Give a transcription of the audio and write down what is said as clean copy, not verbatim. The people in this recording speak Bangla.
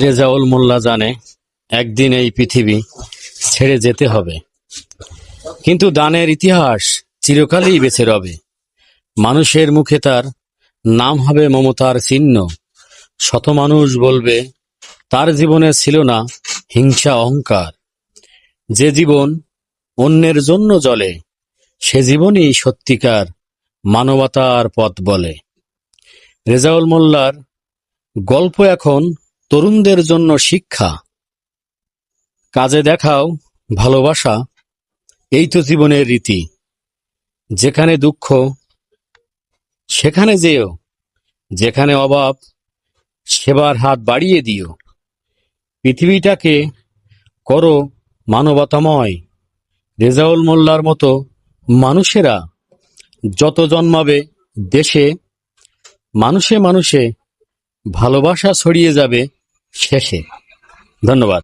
রেজাউল মোল্লা জানে একদিন এই পৃথিবী ছেড়ে যেতে হবে, কিন্তু দানের ইতিহাস চিরকালই বেঁচে রবে। মানুষের মুখে তার নাম হবে মমতার চিহ্ন। শত মানুষ বলবে তার জীবনে ছিল না হিংসা অহংকার। যে জীবন অন্যের জন্য জ্বলে, সে জীবনই সত্যিকার মানবতার পথ বলে। রেজাউল মোল্লার গল্প এখন তরুণদের জন্য শিক্ষা। কাজে দেখাও ভালোবাসা, এই তো জীবনের রীতি। যেখানে দুঃখ সেখানে যেও, যেখানে অভাব সেবার হাত বাড়িয়ে দিও। পৃথিবীটাকে করো মানবতাময়। রেজাউল মোল্লার মতো মানুষেরা যত জন্মাবে দেশে, মানুষে মানুষে ভালোবাসা ছড়িয়ে যাবে শেষে। ধন্যবাদ।